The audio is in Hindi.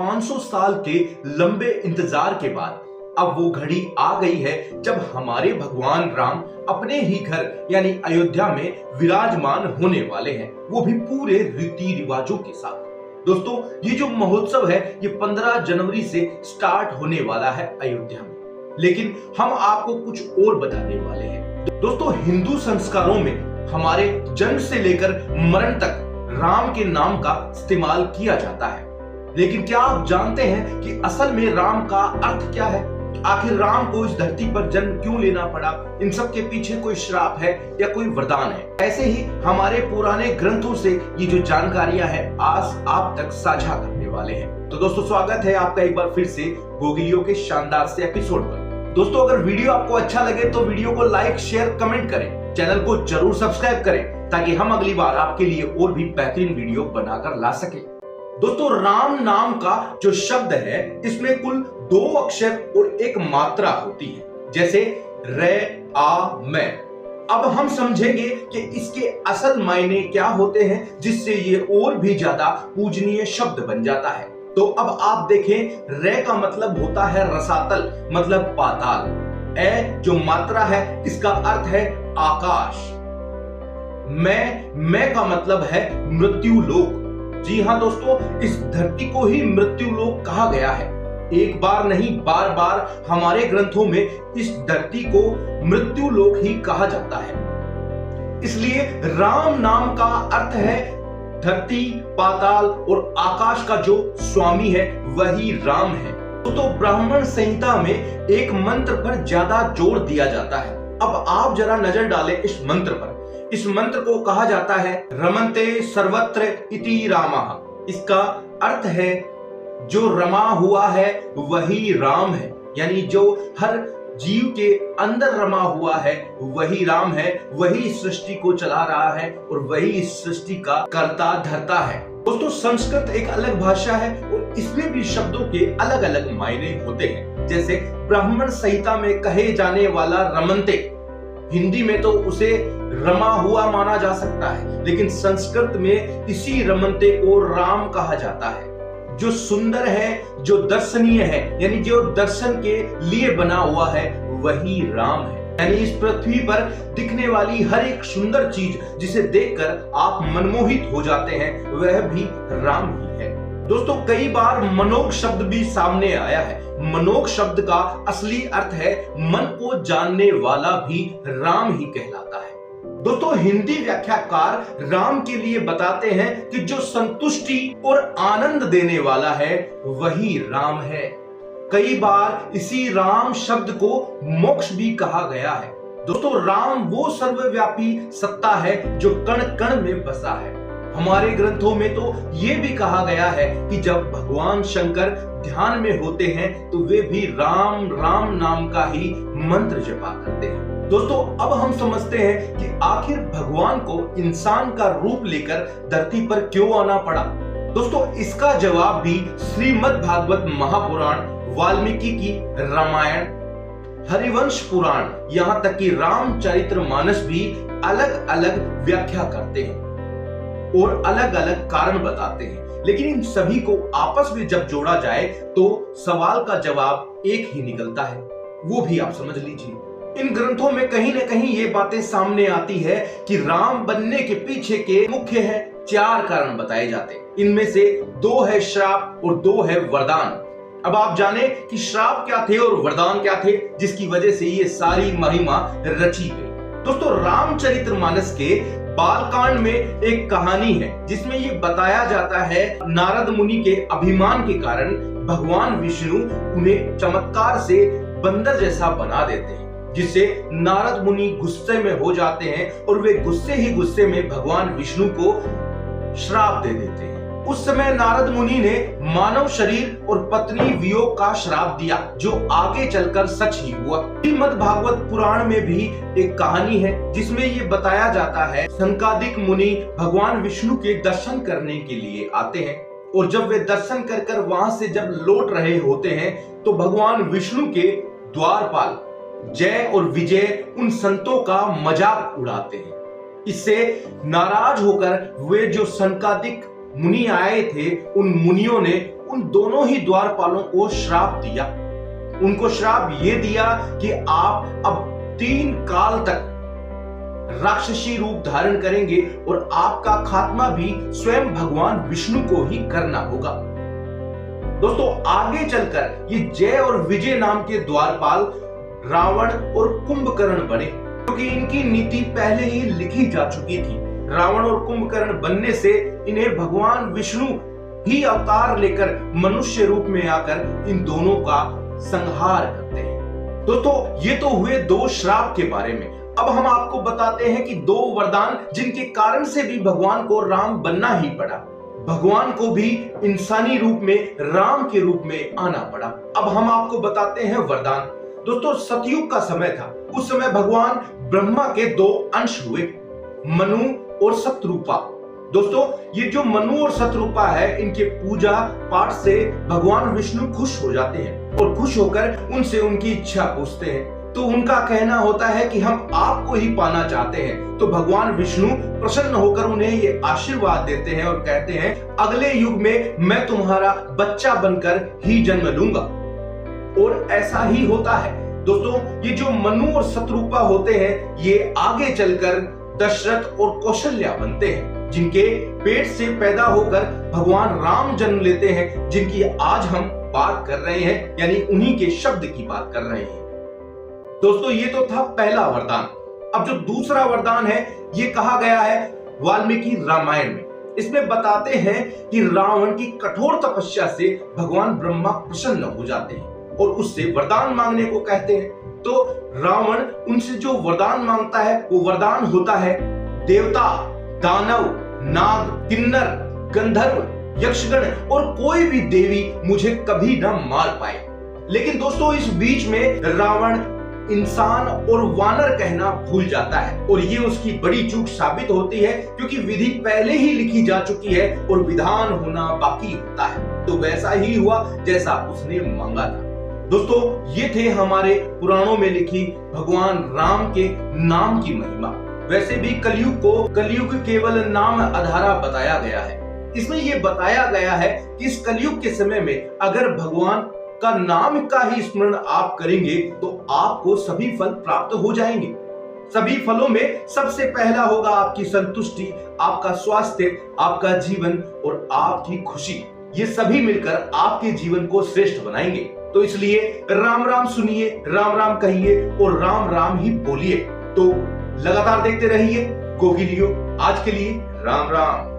500 साल के लंबे इंतजार के बाद अब वो घड़ी आ गई है जब हमारे भगवान राम अपने ही घर यानी अयोध्या में विराजमान होने वाले हैं, वो भी पूरे रीति रिवाजों के साथ। दोस्तों, ये जो महोत्सव है ये 15 जनवरी से स्टार्ट होने वाला है अयोध्या में, लेकिन हम आपको कुछ और बताने वाले हैं। दोस्तों, हिंदू संस्कारों में हमारे जन्म से लेकर मरण तक राम के नाम का इस्तेमाल किया जाता है, लेकिन क्या आप जानते हैं कि असल में राम का अर्थ क्या है? आखिर राम को इस धरती पर जन्म क्यों लेना पड़ा? इन सब के पीछे कोई श्राप है या कोई वरदान है? ऐसे ही हमारे पुराने ग्रंथों से ये जो जानकारियां हैं आज आप तक साझा करने वाले हैं। तो दोस्तों, स्वागत है आपका एक बार फिर से गोगिलियों के शानदार से एपिसोड पर। दोस्तों, अगर वीडियो आपको अच्छा लगे तो वीडियो को लाइक, शेयर, कमेंट करें, चैनल को जरूर सब्सक्राइब करें ताकि हम अगली बार आपके लिए और भी बेहतरीन वीडियो बनाकर ला सके। दोस्तों, राम नाम का जो शब्द है इसमें कुल 2 अक्षर और 1 मात्रा होती है, जैसे रे, आ, मैं। अब हम समझेंगे कि इसके असल मायने क्या होते हैं जिससे ये और भी ज्यादा पूजनीय शब्द बन जाता है। तो अब आप देखें, रे का मतलब होता है रसातल, मतलब पाताल। ए जो मात्रा है इसका अर्थ है आकाश। मैं का मतलब है मृत्यु लोक। जी हाँ दोस्तों, इस धरती को ही मृत्यु लोक कहा गया है। एक बार नहीं, बार बार हमारे ग्रंथों में इस धरती को मृत्यु लोक ही कहा जाता है। इसलिए राम नाम का अर्थ है धरती, पाताल और आकाश का जो स्वामी है वही राम है। तो ब्राह्मण संहिता में एक मंत्र पर ज्यादा जोर दिया जाता है। अब आप जरा नजर डालें इस मंत्र पर। इस मंत्र को कहा जाता है रमन्ते सर्वत्र इति रामः। इसका अर्थ है जो रमा हुआ है वही राम है, यानी जो हर जीव के अंदर रमा हुआ है वही राम है, वही सृष्टि को चला रहा है और वही इस सृष्टि का कर्ता धर्ता है। दोस्तों, संस्कृत एक अलग भाषा है और इसमें भी शब्दों के अलग अलग मायने होते हैं। जैसे ब्राह्मण संहिता में कहे जाने वाला रमन्ते, हिंदी में तो उसे रमा हुआ माना जा सकता है, लेकिन संस्कृत में इसी रमन्ते को राम कहा जाता है। जो सुंदर है, जो दर्शनीय है, यानी जो दर्शन के लिए बना हुआ है वही राम है। यानी इस पृथ्वी पर दिखने वाली हर एक सुंदर चीज जिसे देखकर आप मनमोहित हो जाते हैं वह भी राम ही है। दोस्तों, कई बार मनोग शब्द भी सामने आया है। मनोग शब्द का असली अर्थ है मन को जानने वाला भी राम ही कहलाता है। दोस्तों, हिंदी व्याख्याकार राम के लिए बताते हैं कि जो संतुष्टि और आनंद देने वाला है वही राम है। कई बार इसी राम शब्द को मोक्ष भी कहा गया है। दोस्तों, राम वो सर्वव्यापी सत्ता है जो कण कण में बसा है। हमारे ग्रंथों में तो ये भी कहा गया है कि जब भगवान शंकर ध्यान में होते हैं तो वे भी राम राम नाम का ही मंत्र जपा करते हैं। दोस्तों, अब हम समझते हैं कि आखिर भगवान को इंसान का रूप लेकर धरती पर क्यों आना पड़ा। दोस्तों, इसका जवाब भी श्रीमद् भागवत महापुराण, वाल्मीकि की रामायण, हरिवंश पुराण, यहाँ तक कि रामचरितमानस भी अलग अलग व्याख्या करते हैं और अलग अलग कारण बताते हैं। लेकिन इन सभी को आपस में जब जोड़ा जाए तो सवाल का जवाब एक ही निकलता है, वो भी आप समझ लीजिए। इन ग्रंथों में कहीं ना कहीं ये बातें सामने आती है कि राम बनने के पीछे के मुख्य है 4 कारण बताए जाते हैं। इनमें से 2 है श्राप और 2 है वरदान। अब आप जाने कि श्राप क्या थे और वरदान क्या थे जिसकी वजह से ये सारी महिमा रची गई। दोस्तों, रामचरितमानस के बालकांड में एक कहानी है जिसमें ये बताया जाता है नारद मुनि के अभिमान के कारण भगवान विष्णु उन्हें चमत्कार से बंदर जैसा बना देते हैं, जिससे नारद मुनि गुस्से में हो जाते हैं और वे गुस्से ही गुस्से में भगवान विष्णु को श्राप दे देते हैं। उस समय नारद मुनि ने मानव शरीर और पत्नी वियोग का श्राप दिया, जो आगे चलकर सच ही हुआ। श्रीमद् भागवत पुराण में भी एक कहानी है जिसमें ये बताया जाता है संकादिक मुनि भगवान विष्णु के दर्शन करने के लिए आते हैं और जब वे दर्शन कर वहां से जब लौट रहे होते हैं तो भगवान विष्णु के द्वारपाल जय और विजय उन संतों का मजाक उड़ाते हैं। इससे नाराज होकर वे जो संकादिक मुनि आए थे उन मुनियों ने उन दोनों ही द्वारपालों को श्राप दिया। उनको श्राप ये दिया कि आप अब 3 काल तक राक्षसी रूप धारण करेंगे और आपका खात्मा भी स्वयं भगवान विष्णु को ही करना होगा। दोस्तों आगे चलकर ये जय और विजय नाम के द्वारपाल रावण और कुंभकर्ण बने, क्योंकि इनकी नीति पहले ही लिखी जा चुकी थी। रावण और कुंभकर्ण बनने से इन्हें भगवान विष्णु ही अवतार लेकर मनुष्य रूप में आकर इन दोनों का संहार करते हैं। दोस्तों ये तो हुए 2 श्राप के बारे में। अब हम आपको बताते हैं कि 2 वरदान जिनके कारण से भी भगवान को राम बनना ही पड़ा, भगवान को भी इंसानी रूप में राम के रूप में आना पड़ा। अब हम आपको बताते हैं वरदान। दोस्तों सतयुग का समय था। उस समय भगवान ब्रह्मा के 2 अंश हुए, मनु और शत्रुपा। दोस्तों ये जो मनु और शत्रुपा है, इनके पूजा पाठ से भगवान विष्णु खुश हो जाते हैं और खुश होकर उनसे उनकी इच्छा पूछते हैं। तो उनका कहना होता है कि हम आपको ही पाना चाहते हैं। तो भगवान विष्णु प्रसन्न होकर उन्हें ये आशीर्वाद देते हैं और कहते हैं अगले युग में मैं तुम्हारा बच्चा बनकर ही जन्म लूंगा। और ऐसा ही होता है। दोस्तों ये जो मनु और शत्रुपा होते हैं, ये आगे चलकर दशरथ और कौशल्या बनते हैं, जिनके पेट से पैदा होकर भगवान राम जन्म लेते हैं, जिनकी आज हम बात कर रहे हैं, यानी उन्हीं के शब्द की बात कर रहे हैं। दोस्तों ये तो था पहला वरदान। अब जो दूसरा वरदान है, ये कहा गया है वाल्मीकि रामायण में। इसमें बताते हैं कि रावण की कठोर तपस्या से भगवान ब्रह्मा प्रसन्न हो जाते हैं और उससे वरदान मांगने को कहते हैं। तो रावण उनसे जो वरदान मांगता है वो वरदान होता है देवता, दानव, नाग, किन्नर, गंधर्व, यक्षगण और कोई भी देवी मुझे कभी न मार पाए। लेकिन दोस्तों इस बीच में रावण इंसान और वानर कहना भूल जाता है और ये उसकी बड़ी चूक साबित होती है, क्योंकि विधि पहले ही लिखी जा चुकी है और विधान होना बाकी होता है। तो वैसा ही हुआ जैसा उसने मांगा था। दोस्तों ये थे हमारे पुराणों में लिखी भगवान राम के नाम की महिमा। वैसे भी कलयुग केवल नाम आधारा बताया गया है। इसमें ये बताया गया है कि इस कलयुग के समय में अगर भगवान का नाम का ही स्मरण आप करेंगे तो आपको सभी फल प्राप्त हो जाएंगे। सभी फलों में सबसे पहला होगा आपकी संतुष्टि, आपका स्वास्थ्य, आपका जीवन और आपकी खुशी। ये सभी मिलकर आपके जीवन को श्रेष्ठ बनाएंगे। तो इसलिए राम राम सुनिए, राम राम कहिए और राम राम ही बोलिए। तो लगातार देखते रहिए गोगिलियो। आज के लिए राम राम।